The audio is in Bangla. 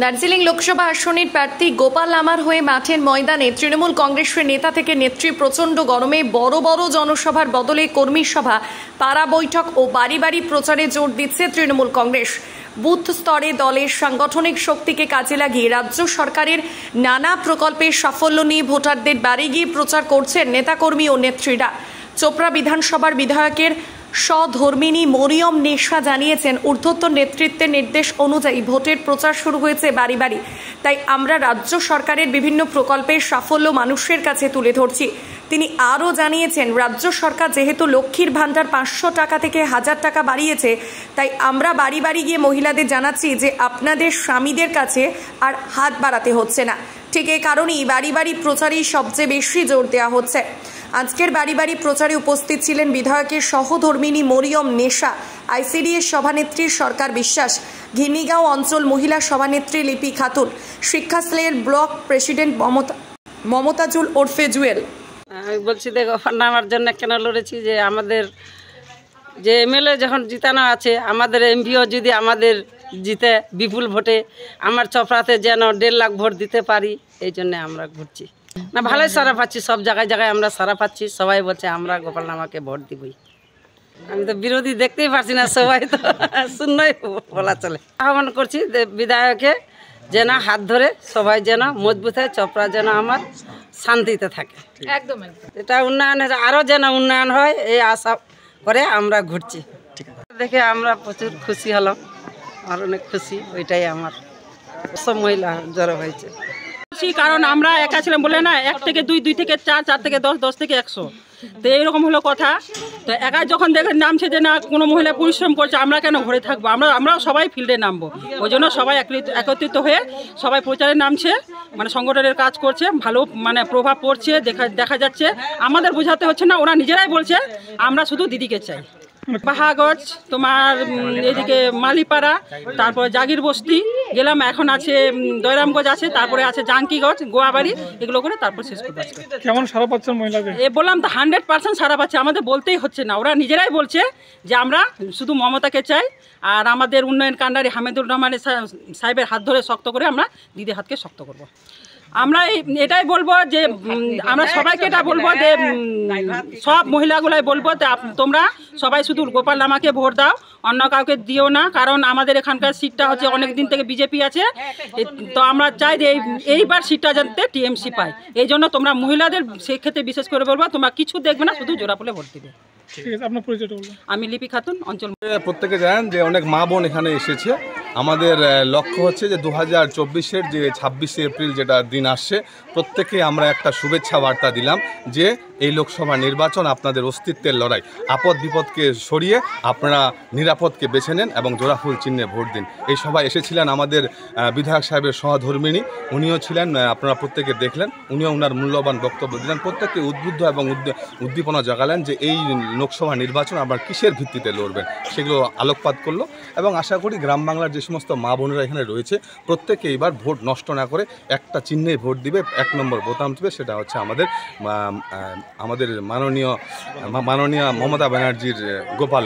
দার্জিলিং লোকসভা আসনের প্রার্থী গোপাল লামার হয়ে মাঠের ময়দানে তৃণমূল কংগ্রেসের নেতা থেকে নেত্রী প্রচণ্ড গরমে বড় বড় জনসভার বদলে কর্মী সভা, পাড়া বৈঠক ও বাড়ি বাড়ি প্রচারে জোর দিচ্ছে তৃণমূল কংগ্রেস। বুথ স্তরে দলের সাংগঠনিক শক্তিকে কাজে লাগিয়ে রাজ্য সরকারের নানা প্রকল্পের সাফল্য নিয়ে ভোটারদের বাড়ি গিয়ে প্রচার করছেন নেতাকর্মী ও নেত্রীরা। চোপড়া বিধানসভার বিধায়কের সহধর্মিনী মরিয়ম নেশা জানিয়েছেন, ঊর্ধ্বতন নেতৃত্বের নির্দেশ অনুযায়ী ভোটের প্রচার শুরু হয়েছে বাড়ি বাড়ি। তাই আমরা রাজ্য সরকারের বিভিন্ন প্রকল্পের সাফল্য মানুষের কাছে তুলে ধরছি। তিনি আরও জানিয়েছেন, রাজ্য সরকার যেহেতু লক্ষ্মীর ভাণ্ডার 500 টাকা থেকে 1000 টাকা বাড়িয়েছে, তাই আমরা বাড়ি বাড়ি গিয়ে মহিলাদের জানাচ্ছি যে আপনাদের স্বামীদের কাছে আর হাত বাড়াতে হচ্ছে না। ঠিক এই কারণেই বাড়ি বাড়ি প্রচারেই সবচেয়ে বেশি জোর দেওয়া হচ্ছে। আজকের বাড়ি বাড়ি প্রচারে উপস্থিত ছিলেন বিধায়কের সহধর্মিনী মরিয়ম নেশা, আইসিডিএস সভানেত্রী সরকার বিশ্বাস, ঘিনিগাঁও অঞ্চল মহিলা সভানেত্রী লিপি খাতুন, শিক্ষা সেলের ব্লক প্রেসিডেন্ট মমতাজুল ওরফে জুয়েল। আমি বলছি, দেখো নামার জন্য কেন লড়েছি, যে আমাদের যে এমএলএ যখন জিতানো আছে, আমাদের এমপিও যদি আমাদের জিতে বিপুল ভোটে, আমার চপড়াতে যেন 1.5 লাখ ভোট দিতে পারি, এই জন্য আমরা ঘুরছি। না, ভালোই সারা পাচ্ছি, সব জায়গায় জায়গায় আমরা সারা পাচ্ছি। সবাই বলছে আমরা গোপাল লামাকে ভোট দিবই। আমি তো বিরোধী দেখতেই পারছি না, সবাই তো শূন্যই বলা চলে। আহ্বান করছি বিধায়কে যেন হাত ধরে সবাই যেন মজবুত হয়, চপড়া যেন আমার শান্তিতে থাকে। একদম এটা উন্নয়নের আরও যেন উন্নয়ন হয়, এই আশা করে আমরা ঘুরছি। দেখে আমরা প্রচুর খুশি হলাম, আর অনেক খুশি। ওইটাই আমার সব মহিলা জড়ো হয়েছে। কারণ আমরা একা ছিলাম বলে না, 1 থেকে 2, 2 থেকে 4, 4 থেকে 10, 10 থেকে 100, তো এইরকম হলো কথা। তো একা যখন দেখে নামছে যে না কোনো মহিলা পরিশ্রম করছে, আমরা কেন ঘরে থাকবো, আমরাও সবাই ফিল্ডে নামবো। ওই জন্য সবাই একত্রিত হয়ে সবাই প্রচারে নামছে, মানে সংগঠনের কাজ করছে, ভালো মানে প্রভাব পড়ছে দেখা যাচ্ছে। আমাদের বোঝাতে হচ্ছে না, ওরা নিজেরাই বলছে আমরা শুধু দিদিকে চাই। বাহাগঞ্জ, তোমার এদিকে মালিপাড়া, তারপর জাগির বস্তি গেলাম, এখন আছে দয়রামগঞ্জ আছে, তারপরে আছে জাঙ্কিগঞ্জ, গোয়াবাড়ি, এগুলো করে তারপর শেষ করতে আসবে। কেমন সারা পাচ্ছেন মহিলাদের? বললাম তো 100% সারা পাচ্ছে, আমাদের বলতেই হচ্ছে না, ওরা নিজেরাই বলছে যে আমরা শুধু মমতাকে চাই, আর আমাদের উন্নয়ন কাণ্ডারি হামিদুর রহমান সাহেবের হাত ধরে শক্ত করে আমরা দিদির হাতকে শক্ত করব। আমরা এটাই বলবো যে আমরা সবাইকে এটা বলবো যে সব মহিলাগুলাই বলবো যে তোমরা সবাই শুধু গোপাল লামাকে ভোট দাও, অন্য কাউকে দিও না। কারণ আমাদের এখানকার সিটটা হচ্ছে অনেক দিন থেকে বিজেপি আছে, তো আমরা চাই যে এইবার সিটটা যাতে টিএমসি পায়। এই জন্য তোমরা মহিলাদের সেই ক্ষেত্রে বিশেষ করে বলবো, তোমরা কিছু দেখবে না, শুধু জোড়া ফুলে ভোট দিবে। আমি লিপি খাতুন, অঞ্চল। প্রত্যেকে জানেন যে অনেক মা বোন এখানে এসেছে। আমাদের লক্ষ্য হচ্ছে যে 2024-এর যে 26শে এপ্রিল যেটা দিন আসছে, প্রত্যেকে আমরা একটা শুভেচ্ছা বার্তা দিলাম যে এই লোকসভা নির্বাচন আপনাদের অস্তিত্বের লড়াই। আপদ বিপদকে সরিয়ে আপনারা নিরাপদকে বেছে নেন এবং জোড়াফুল চিহ্নে ভোট দিন। এই সভায় এসেছিলেন আমাদের বিধায়ক সাহেবের সহধর্মিনী, উনিও ছিলেন, আপনারা প্রত্যেকে দেখলেন। উনিও ওনার মূল্যবান বক্তব্য দিলেন, প্রত্যেককে উদ্বুদ্ধ এবং উদ্দীপনা জাগালেন যে এই লোকসভা নির্বাচন আবার কিসের ভিত্তিতে লড়বেন সেগুলো আলোকপাত করলো। এবং আশা করি গ্রাম বাংলার যে সমস্ত মা বোনেরা এখানে রয়েছে, প্রত্যেকে এবার ভোট নষ্ট না করে একটা চিহ্নেই ভোট দিবে, 1 নম্বর বোতাম দেবে, সেটা হচ্ছে আমাদের মাননীয় মমতা ব্যানার্জির গোপাল।